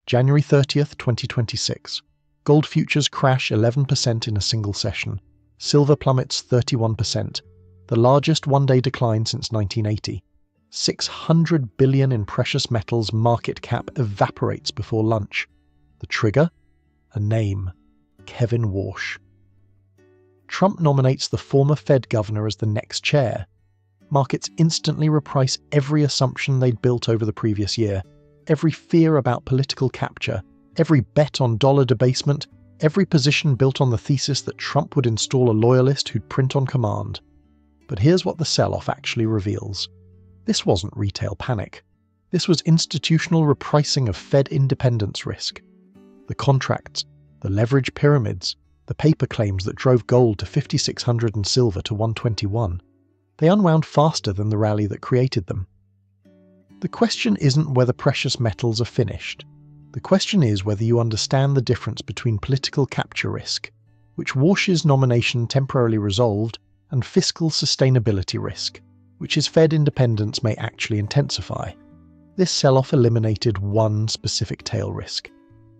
January 30th, 2026. Gold futures crash 11% in a single session. Silver plummets 31%, the largest one-day decline since 1980. 600 billion in precious metals market cap evaporates before lunch. The trigger? A name. Kevin Warsh. Trump nominates the former Fed governor as the next chair. Markets instantly reprice every assumption they'd built over the previous year, every fear about political capture, every bet on dollar debasement, every position built on the thesis that Trump would install a loyalist who'd print on command. But here's what the sell-off actually reveals. This wasn't retail panic. This was institutional repricing of Fed independence risk. The contracts, the leverage pyramids, the paper claims that drove gold to 5,600 and silver to 121. They unwound faster than the rally that created them. The question isn't whether precious metals are finished. The question is whether you understand the difference between political capture risk, which Warsh's nomination temporarily resolved, and fiscal sustainability risk, which his Fed independence may actually intensify. This sell-off eliminated one specific tail risk: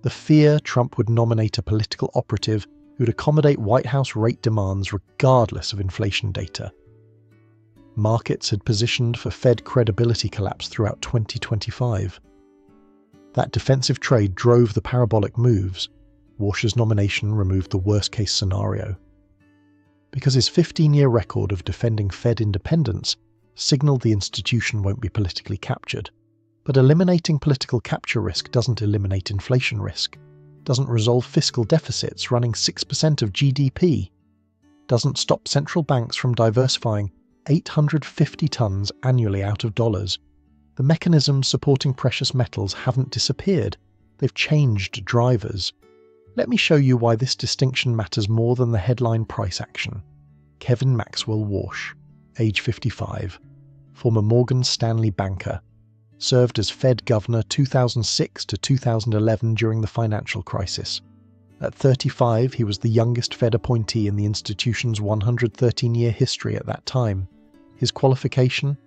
the fear Trump would nominate a political operative who'd accommodate White House rate demands regardless of inflation data. Markets had positioned for Fed credibility collapse throughout 2025. That defensive trade drove the parabolic moves. Warsh's nomination removed the worst-case scenario. Because his 15-year record of defending Fed independence signaled the institution won't be politically captured. But eliminating political capture risk doesn't eliminate inflation risk, doesn't resolve fiscal deficits running 6% of GDP, doesn't stop central banks from diversifying 850 tons annually out of dollars. The mechanisms supporting precious metals haven't disappeared, they've changed drivers. Let me show you why this distinction matters more than the headline price action. Kevin Maxwell Warsh, age 55, former Morgan Stanley banker, served as Fed governor 2006 to 2011 during the financial crisis. At 35, he was the youngest Fed appointee in the institution's 113-year history at that time. His qualification?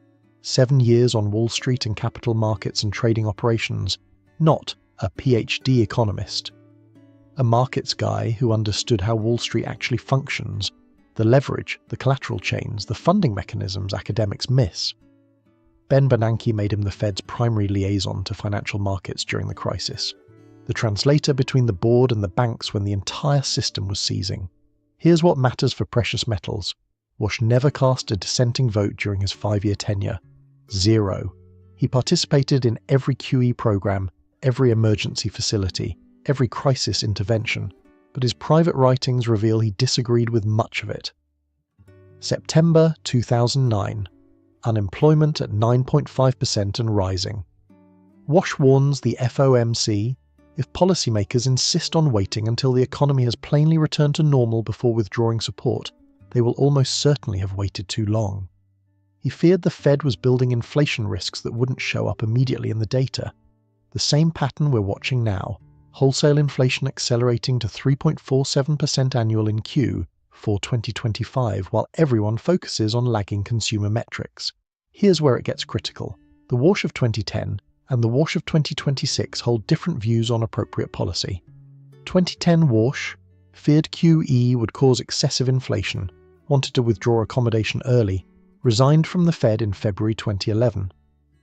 7 years on Wall Street in capital markets and trading operations, not a PhD economist. A markets guy who understood how Wall Street actually functions, the leverage, the collateral chains, the funding mechanisms academics miss. Ben Bernanke made him the Fed's primary liaison to financial markets during the crisis, the translator between the board and the banks when the entire system was seizing. Here's what matters for precious metals. Warsh never cast a dissenting vote during his 5-year tenure. 0. He participated in every QE program, every emergency facility, every crisis intervention, but his private writings reveal he disagreed with much of it. September 2009. Unemployment at 9.5% and rising. Warsh warns the FOMC, if policymakers insist on waiting until the economy has plainly returned to normal before withdrawing support, they will almost certainly have waited too long. He feared the Fed was building inflation risks that wouldn't show up immediately in the data. The same pattern we're watching now, wholesale inflation accelerating to 3.47% annual in Q4 2025 while everyone focuses on lagging consumer metrics. Here's where it gets critical. The Warsh of 2010 and the Warsh of 2026 hold different views on appropriate policy. 2010 Warsh feared QE would cause excessive inflation, wanted to withdraw accommodation early, resigned from the Fed in February 2011.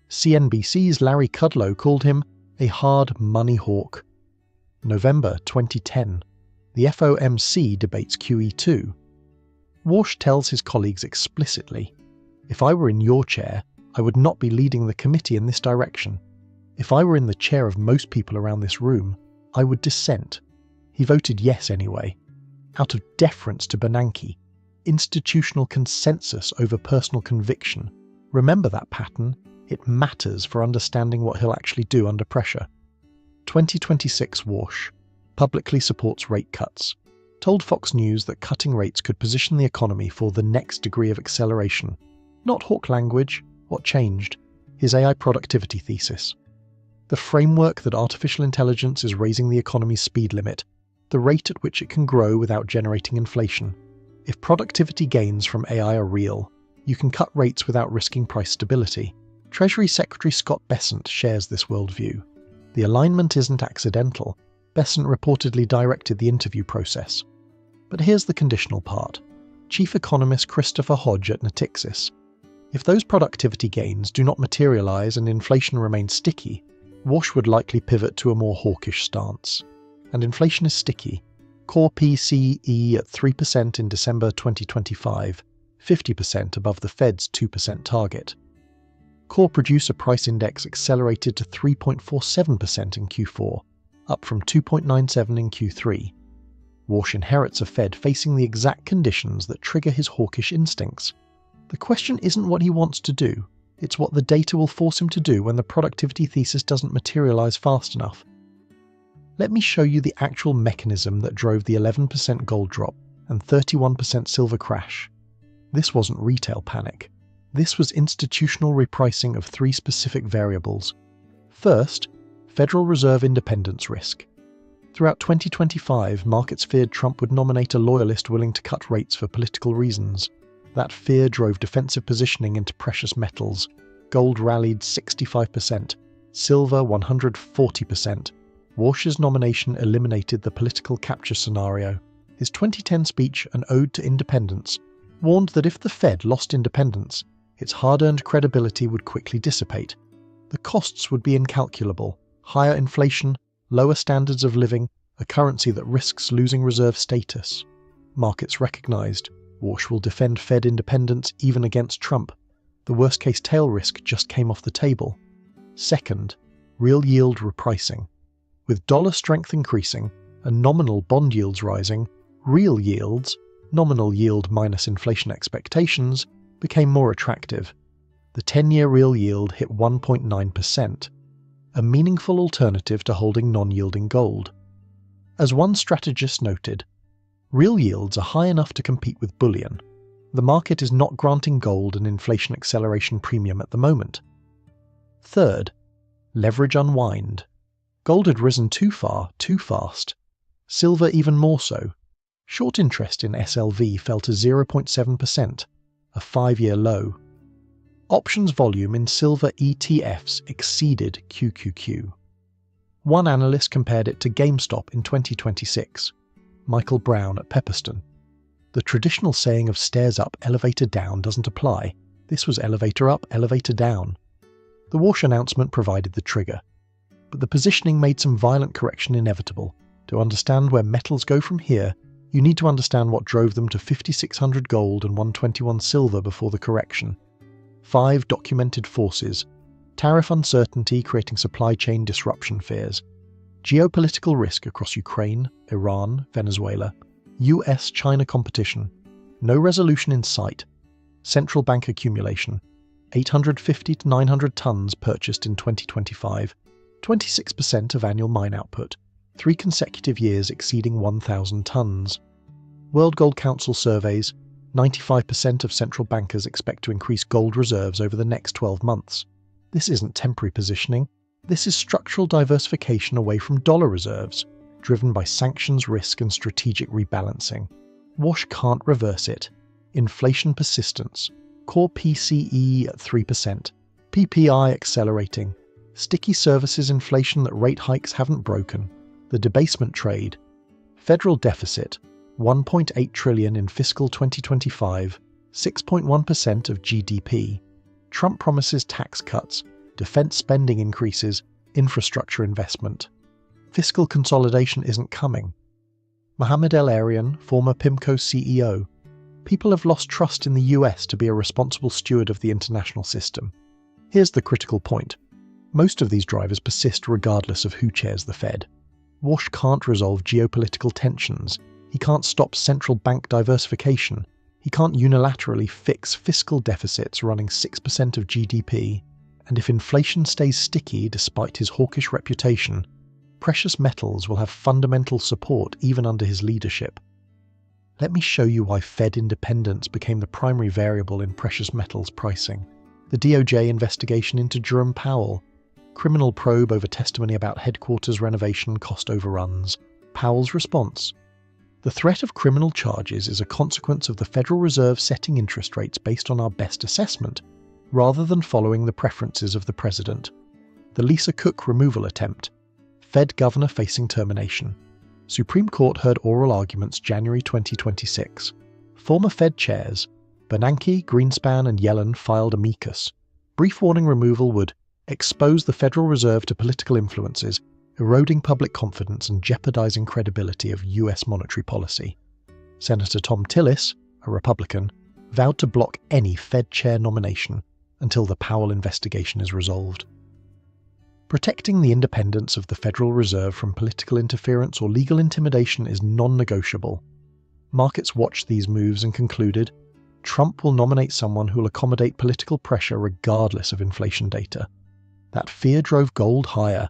CNBC's Larry Kudlow called him a hard money hawk. November 2010. The FOMC debates QE2. Warsh tells his colleagues explicitly, "If I were in your chair, I would not be leading the committee in this direction. If I were in the chair of most people around this room, I would dissent." He voted yes anyway, out of deference to Bernanke, institutional consensus over personal conviction. Remember that pattern. It matters for understanding what he'll actually do under pressure. 2026 Warsh publicly supports rate cuts, told Fox News that cutting rates could position the economy for the next degree of acceleration. Not hawk language. What changed? His AI productivity thesis. The framework that artificial intelligence is raising the economy's speed limit, the rate at which it can grow without generating inflation. If productivity gains from AI are real, you can cut rates without risking price stability. Treasury Secretary Scott Bessent shares this worldview. The alignment isn't accidental. Bessent reportedly directed the interview process. But here's the conditional part. Chief Economist Christopher Hodge at Natixis. If those productivity gains do not materialize and inflation remains sticky, Warsh would likely pivot to a more hawkish stance. And inflation is sticky. Core PCE at 3% in December 2025, 50% above the Fed's 2% target. Core Producer Price Index accelerated to 3.47% in Q4, up from 2.97 in Q3. Warsh inherits a Fed facing the exact conditions that trigger his hawkish instincts. The question isn't what he wants to do, it's what the data will force him to do when the productivity thesis doesn't materialize fast enough. Let me show you the actual mechanism that drove the 11% gold drop and 31% silver crash. This wasn't retail panic. This was institutional repricing of three specific variables. First, Federal Reserve independence risk. Throughout 2025, markets feared Trump would nominate a loyalist willing to cut rates for political reasons. That fear drove defensive positioning into precious metals. Gold rallied 65%, silver 140%. Warsh's nomination eliminated the political capture scenario. His 2010 speech, An Ode to Independence, warned that if the Fed lost independence, its hard-earned credibility would quickly dissipate. The costs would be incalculable: higher inflation, lower standards of living, a currency that risks losing reserve status. Markets recognized Warsh will defend Fed independence even against Trump. The worst-case tail risk just came off the table. Second, real yield repricing. With dollar strength increasing and nominal bond yields rising, real yields, nominal yield minus inflation expectations, became more attractive. The 10-year real yield hit 1.9%, a meaningful alternative to holding non-yielding gold. As one strategist noted, real yields are high enough to compete with bullion. The market is not granting gold an inflation acceleration premium at the moment. Third, leverage unwind. Gold had risen too far, too fast. Silver even more so. Short interest in SLV fell to 0.7%, a 5-year low. Options volume in silver ETFs exceeded QQQ. One analyst compared it to GameStop in 2026. Michael Brown at Pepperstone. The traditional saying of stairs up, elevator down doesn't apply. This was elevator up, elevator down. The Warsh announcement provided the trigger, but the positioning made some violent correction inevitable. To understand where metals go from here, you need to understand what drove them to 5,600 gold and 121 silver before the correction. 5 documented forces: tariff uncertainty creating supply chain disruption fears, geopolitical risk across Ukraine, Iran, Venezuela, US-China competition, no resolution in sight, central bank accumulation, 850 to 900 tons purchased in 2025, 26% of annual mine output, 3 consecutive years exceeding 1,000 tons. World Gold Council surveys, 95% of central bankers expect to increase gold reserves over the next 12 months. This isn't temporary positioning. This is structural diversification away from dollar reserves, driven by sanctions risk and strategic rebalancing. Warsh can't reverse it. Inflation persistence, core PCE at 3%, PPI accelerating, sticky services inflation that rate hikes haven't broken, the debasement trade, federal deficit, 1.8 trillion in fiscal 2025, 6.1% of GDP. Trump promises tax cuts, defense spending increases, infrastructure investment. Fiscal consolidation isn't coming. Mohamed El-Arian, former PIMCO CEO. People have lost trust in the US to be a responsible steward of the international system. Here's the critical point. Most of these drivers persist regardless of who chairs the Fed. Warsh can't resolve geopolitical tensions. He can't stop central bank diversification. He can't unilaterally fix fiscal deficits running 6% of GDP. And if inflation stays sticky despite his hawkish reputation, precious metals will have fundamental support even under his leadership. Let me show you why Fed independence became the primary variable in precious metals pricing. The DOJ investigation into Jerome Powell, criminal probe over testimony about headquarters renovation cost overruns, Powell's response. The threat of criminal charges is a consequence of the Federal Reserve setting interest rates based on our best assessment, rather than following the preferences of the president. The Lisa Cook removal attempt, Fed governor facing termination. Supreme Court heard oral arguments January 2026. Former Fed chairs Bernanke, Greenspan and Yellen filed amicus. Brief warning removal would expose the Federal Reserve to political influences, eroding public confidence and jeopardizing credibility of US monetary policy. Senator Tom Tillis, a Republican, vowed to block any Fed chair nomination until the Powell investigation is resolved. Protecting the independence of the Federal Reserve from political interference or legal intimidation is non-negotiable. Markets watched these moves and concluded, Trump will nominate someone who will accommodate political pressure regardless of inflation data. That fear drove gold higher,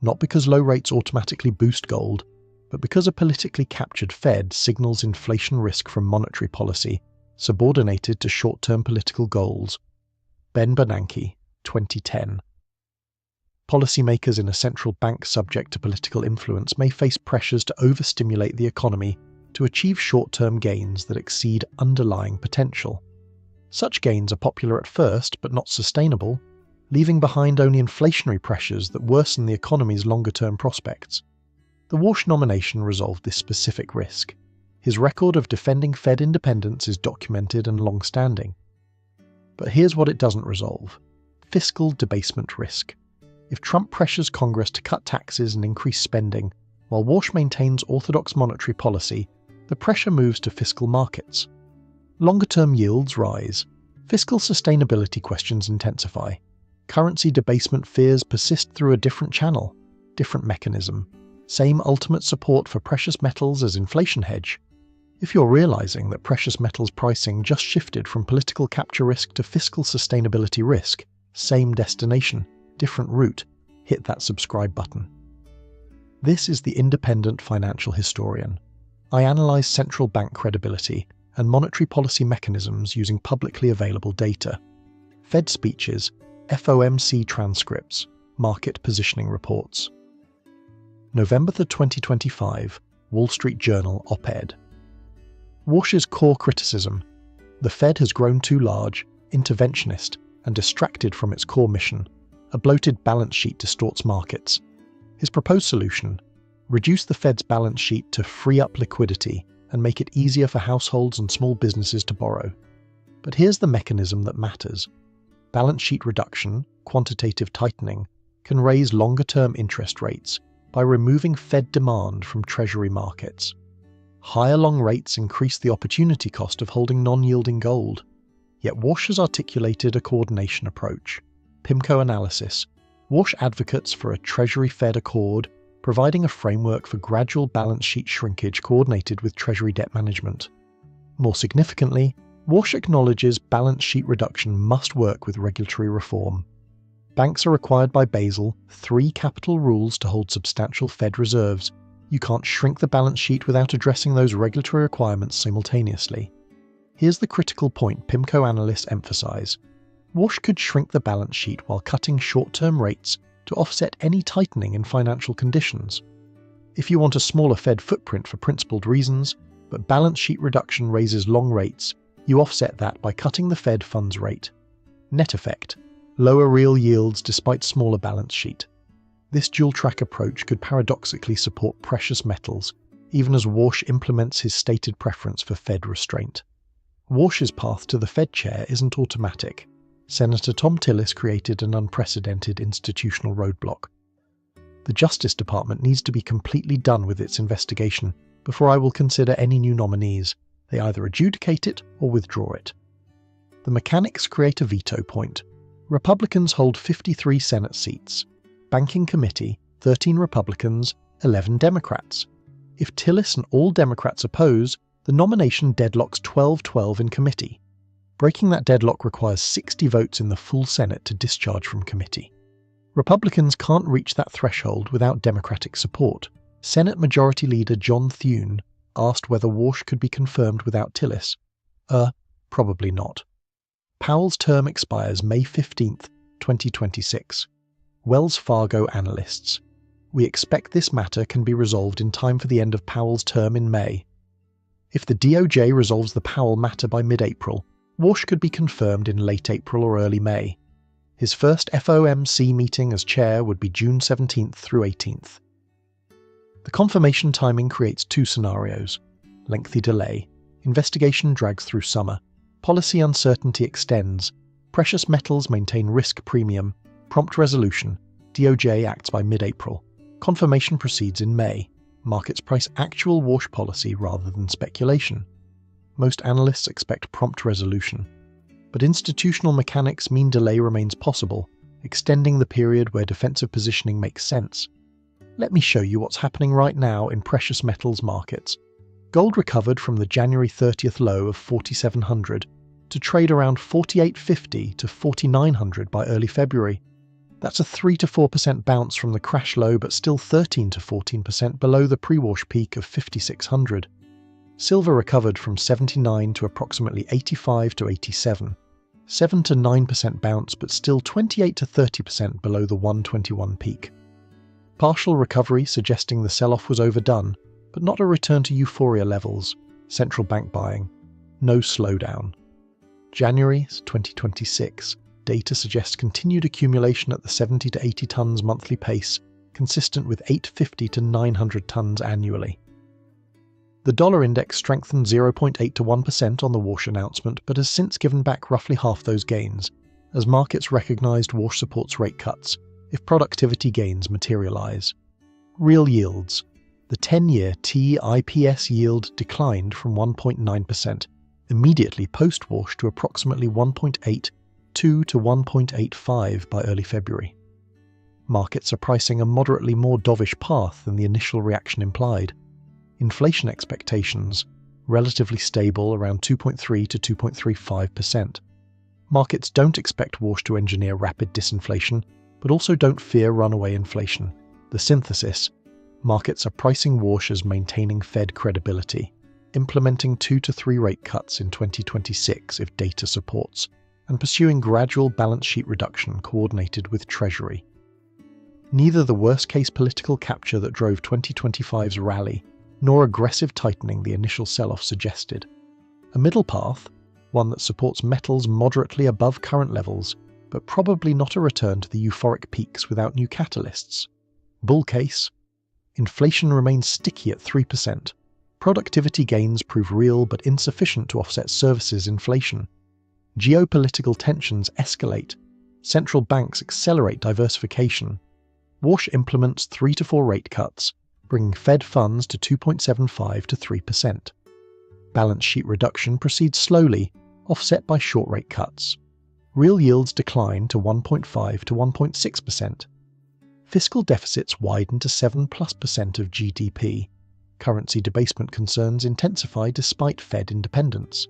not because low rates automatically boost gold, but because a politically captured Fed signals inflation risk from monetary policy, subordinated to short-term political goals. Ben Bernanke, 2010. Policymakers in a central bank subject to political influence may face pressures to overstimulate the economy to achieve short-term gains that exceed underlying potential. Such gains are popular at first, but not sustainable, leaving behind only inflationary pressures that worsen the economy's longer-term prospects. The Warsh nomination resolved this specific risk. His record of defending Fed independence is documented and long-standing. But here's what it doesn't resolve: fiscal debasement risk. If Trump pressures Congress to cut taxes and increase spending, while Warsh maintains orthodox monetary policy, the pressure moves to fiscal markets. Longer-term yields rise. Fiscal sustainability questions intensify. Currency debasement fears persist through a different channel, different mechanism. Same ultimate support for precious metals as inflation hedge. If you're realizing that precious metals pricing just shifted from political capture risk to fiscal sustainability risk, same destination, different route, hit that subscribe button. This is the Independent Financial Historian. I analyze central bank credibility and monetary policy mechanisms using publicly available data. Fed speeches, FOMC transcripts, market positioning reports. November 2025, Wall Street Journal op-ed. Warsh's core criticism: the Fed has grown too large, interventionist, and distracted from its core mission. A bloated balance sheet distorts markets. His proposed solution: reduce the Fed's balance sheet to free up liquidity and make it easier for households and small businesses to borrow. But here's the mechanism that matters. Balance sheet reduction, quantitative tightening, can raise longer-term interest rates by removing Fed demand from Treasury markets. Higher long rates increase the opportunity cost of holding non-yielding gold. Yet Warsh has articulated a coordination approach. PIMCO analysis. Warsh advocates for a Treasury-Fed accord, providing a framework for gradual balance sheet shrinkage coordinated with Treasury debt management. More significantly, Warsh acknowledges balance sheet reduction must work with regulatory reform. Banks are required by Basel III capital rules to hold substantial Fed reserves. You can't shrink the balance sheet without addressing those regulatory requirements simultaneously. Here's the critical point PIMCO analysts emphasize. Warsh could shrink the balance sheet while cutting short-term rates to offset any tightening in financial conditions. If you want a smaller Fed footprint for principled reasons, but balance sheet reduction raises long rates, you offset that by cutting the Fed funds rate. Net effect: lower real yields despite smaller balance sheet. This dual-track approach could paradoxically support precious metals, even as Warsh implements his stated preference for Fed restraint. Warsh's path to the Fed chair isn't automatic. Senator Tom Tillis created an unprecedented institutional roadblock. The Justice Department needs to be completely done with its investigation before I will consider any new nominees. They either adjudicate it or withdraw it. The mechanics create a veto point. Republicans hold 53 Senate seats. Banking Committee, 13 Republicans, 11 Democrats. If Tillis and all Democrats oppose, the nomination deadlocks 12-12 in committee. Breaking that deadlock requires 60 votes in the full Senate to discharge from committee. Republicans can't reach that threshold without Democratic support. Senate Majority Leader John Thune asked whether Warsh could be confirmed without Tillis. Probably not. Powell's term expires May 15, 2026. Wells Fargo analysts. We expect this matter can be resolved in time for the end of Powell's term in May. If the DOJ resolves the Powell matter by mid-April, Warsh could be confirmed in late April or early May. His first FOMC meeting as chair would be June 17th through 18th. confirmation timing creates two scenarios: lengthy delay, investigation drags through summer, policy uncertainty extends, precious metals maintain risk premium, prompt resolution, DOJ acts by mid-April, confirmation proceeds in May, markets price actual Warsh policy rather than speculation. Most analysts expect prompt resolution, but institutional mechanics mean delay remains possible, extending the period where defensive positioning makes sense. Let me show you what's happening right now in precious metals markets. Gold recovered from the January 30th low of 4,700 to trade around 4,850 to 4,900 by early February. That's a 3 to 4% bounce from the crash low, but still 13 to 14% below the pre-wash peak of 5,600. Silver recovered from 79 to approximately 85 to 87. 7 to 9% bounce, but still 28 to 30% below the 121 peak. Partial recovery suggesting the sell-off was overdone, but not a return to euphoria levels. Central bank buying. No slowdown. January 2026. Data suggests continued accumulation at the 70 to 80 tons monthly pace, consistent with 850 to 900 tons annually. The dollar index strengthened 0.8 to 1% on the Warsh announcement, but has since given back roughly half those gains, as markets recognized Warsh supports rate cuts if productivity gains materialize. Real yields. The 10-year TIPS yield declined from 1.9% immediately post-Warsh to approximately 1.82 to 1.85 by early February. Markets are pricing a moderately more dovish path than the initial reaction implied. Inflation expectations, relatively stable around 2.3 to 2.35%. Markets don't expect Warsh to engineer rapid disinflation, but also don't fear runaway inflation. The synthesis: markets are pricing Warsh as maintaining Fed credibility, implementing 2 to 3 rate cuts in 2026 if data supports, and pursuing gradual balance sheet reduction coordinated with Treasury. Neither the worst-case political capture that drove 2025's rally, nor aggressive tightening the initial sell-off suggested. A middle path, one that supports metals moderately above current levels, but probably not a return to the euphoric peaks without new catalysts. Bull case: inflation remains sticky at 3%. Productivity gains prove real but insufficient to offset services inflation. Geopolitical tensions escalate. Central banks accelerate diversification. Warsh implements 3 to 4 rate cuts, bringing Fed funds to 2.75 to 3%. Balance sheet reduction proceeds slowly, offset by short rate cuts. Real yields decline to 1.5 to 1.6%. Fiscal deficits widen to 7+% of GDP. Currency debasement concerns intensify despite Fed independence.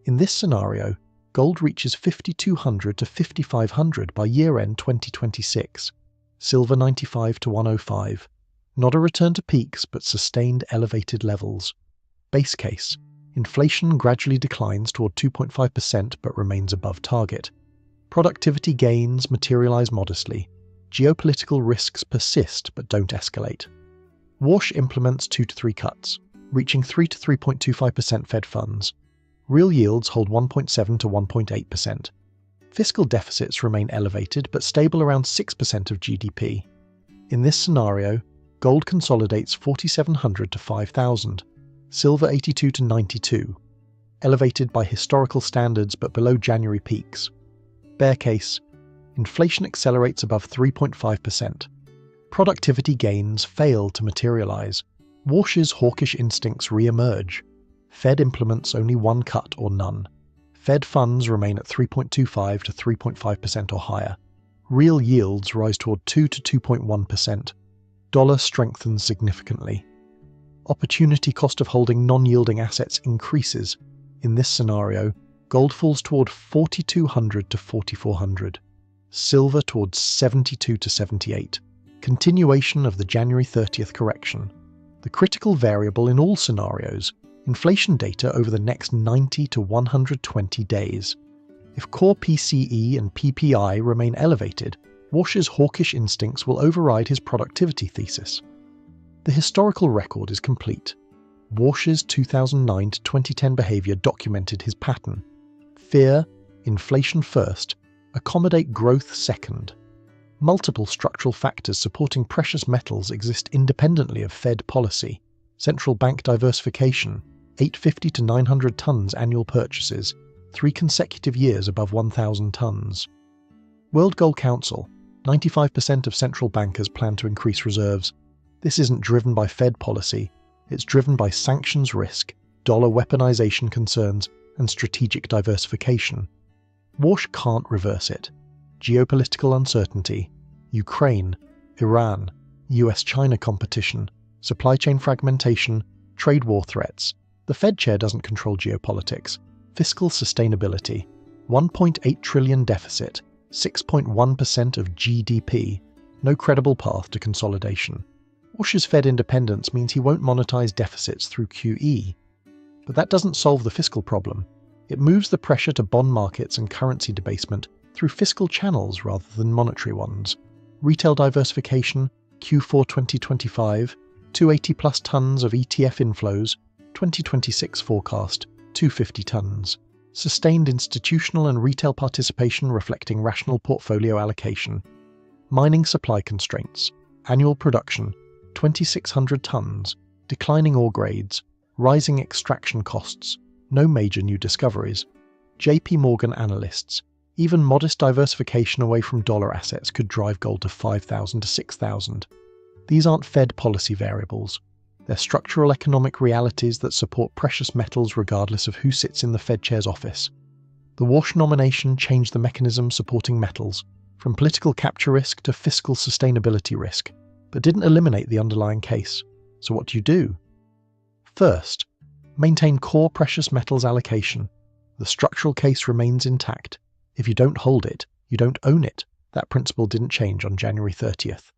In this scenario, gold reaches 5,200 to 5,500 by year-end 2026. Silver 95 to 105. Not a return to peaks, but sustained elevated levels. Base case: inflation gradually declines toward 2.5% but remains above target. Productivity gains materialize modestly. Geopolitical risks persist but don't escalate. Warsh implements 2 to 3 cuts, reaching 3 to 3.25% Fed funds. Real yields hold 1.7 to 1.8%. Fiscal deficits remain elevated but stable around 6% of GDP. In this scenario, gold consolidates 4,700 to 5,000, silver 82 to 92, elevated by historical standards but below January peaks. Bear case: inflation accelerates above 3.5%. Productivity gains fail to materialize. Warsh's hawkish instincts re-emerge. Fed implements only 1 cut or none. Fed funds remain at 3.25 to 3.5% or higher. Real yields rise toward 2 to 2.1%. Dollar strengthens significantly. Opportunity cost of holding non-yielding assets increases. In this scenario, gold falls toward 4,200 to 4,400. Silver towards 72 to 78. Continuation of the January 30th correction. The critical variable in all scenarios: inflation data over the next 90 to 120 days. If core PCE and PPI remain elevated, Warsh's hawkish instincts will override his productivity thesis. The historical record is complete. Warsh's 2009 to 2010 behavior documented his pattern. Fear, inflation first, accommodate growth second. Multiple structural factors supporting precious metals exist independently of Fed policy. Central bank diversification, 850 to 900 tons annual purchases, 3 consecutive years above 1,000 tons. World Gold Council, 95% of central bankers plan to increase reserves. This isn't driven by Fed policy, it's driven by sanctions risk, dollar weaponization concerns, and strategic diversification. Warsh can't reverse it. Geopolitical uncertainty, Ukraine, Iran, US-China competition, supply chain fragmentation, trade war threats. The Fed chair doesn't control geopolitics. Fiscal sustainability, 1.8 trillion deficit, 6.1% of GDP, no credible path to consolidation. Warsh's Fed independence means he won't monetize deficits through QE. But that doesn't solve the fiscal problem. It moves the pressure to bond markets and currency debasement through fiscal channels rather than monetary ones. Retail diversification, Q4 2025, 280 plus tons of ETF inflows, 2026 forecast, 250 tons. Sustained institutional and retail participation reflecting rational portfolio allocation. Mining supply constraints, annual production, 2,600 tons, declining ore grades, rising extraction costs, no major new discoveries. JP Morgan analysts, even modest diversification away from dollar assets could drive gold to 5,000 to 6,000. These aren't Fed policy variables. They're structural economic realities that support precious metals regardless of who sits in the Fed chair's office. The Warsh nomination changed the mechanism supporting metals, from political capture risk to fiscal sustainability risk, but didn't eliminate the underlying case. So what do? First, maintain core precious metals allocation. The structural case remains intact. If you don't hold it, you don't own it. That principle didn't change on January 30th.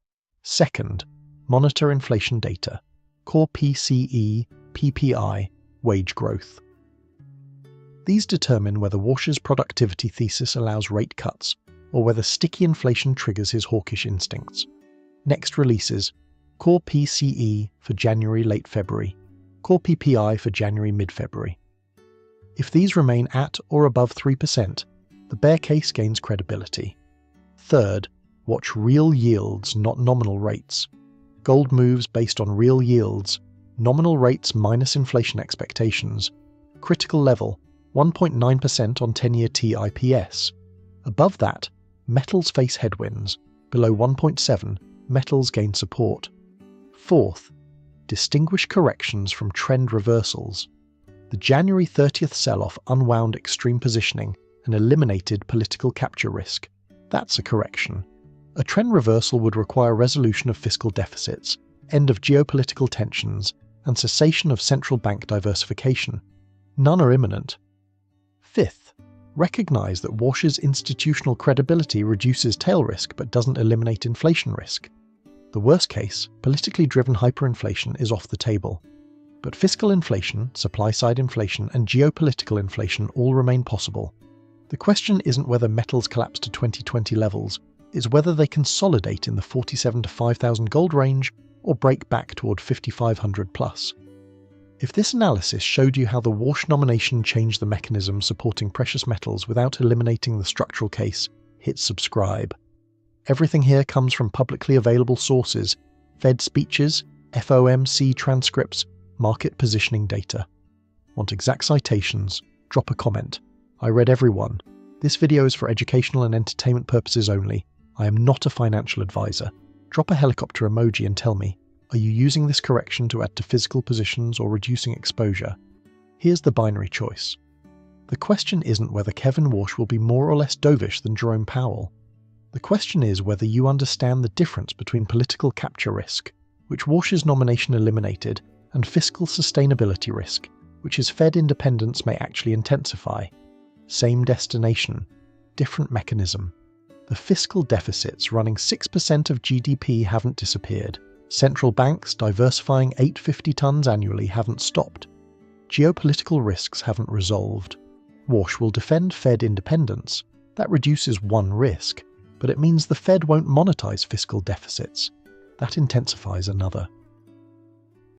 Second, monitor inflation data. Core PCE, PPI, wage growth. These determine whether Warsh's productivity thesis allows rate cuts, or whether sticky inflation triggers his hawkish instincts. Next releases, Core PCE for January late February, Core PPI for January mid-February. If these remain at or above 3%, the bear case gains credibility. Third, watch real yields, not nominal rates. Gold moves based on real yields, nominal rates minus inflation expectations. Critical level, 1.9% on 10-year TIPS. Above that, metals face headwinds. Below 1.7, metals gain support. Fourth, distinguish corrections from trend reversals. The January 30th sell-off unwound extreme positioning and eliminated political capture risk. That's a correction. A trend reversal would require resolution of fiscal deficits, end of geopolitical tensions, and cessation of central bank diversification. None are imminent. Fifth, recognize that Warsh's institutional credibility reduces tail risk but doesn't eliminate inflation risk. The worst case, politically driven hyperinflation, is off the table. But fiscal inflation, supply-side inflation, and geopolitical inflation all remain possible. The question isn't whether metals collapse to 2020 levels, it's whether they consolidate in the 47 to 5,000 gold range or break back toward 5,500 plus. If this analysis showed you how the Warsh nomination changed the mechanism supporting precious metals without eliminating the structural case, hit subscribe. Everything here comes from publicly available sources, Fed speeches, FOMC transcripts, market positioning data. Want exact citations? Drop a comment. I read every one. This video is for educational and entertainment purposes only. I am not a financial advisor. Drop a helicopter emoji and tell me, are you using this correction to add to physical positions or reducing exposure? Here's the binary choice. The question isn't whether Kevin Warsh will be more or less dovish than Jerome Powell. The question is whether you understand the difference between political capture risk, which Warsh's nomination eliminated, and fiscal sustainability risk, which his Fed independence may actually intensify. Same destination, different mechanism. The fiscal deficits running 6% of GDP haven't disappeared. Central banks diversifying 850 tons annually haven't stopped. Geopolitical risks haven't resolved. Warsh will defend Fed independence. That reduces one risk, but it means the Fed won't monetize fiscal deficits. That intensifies another.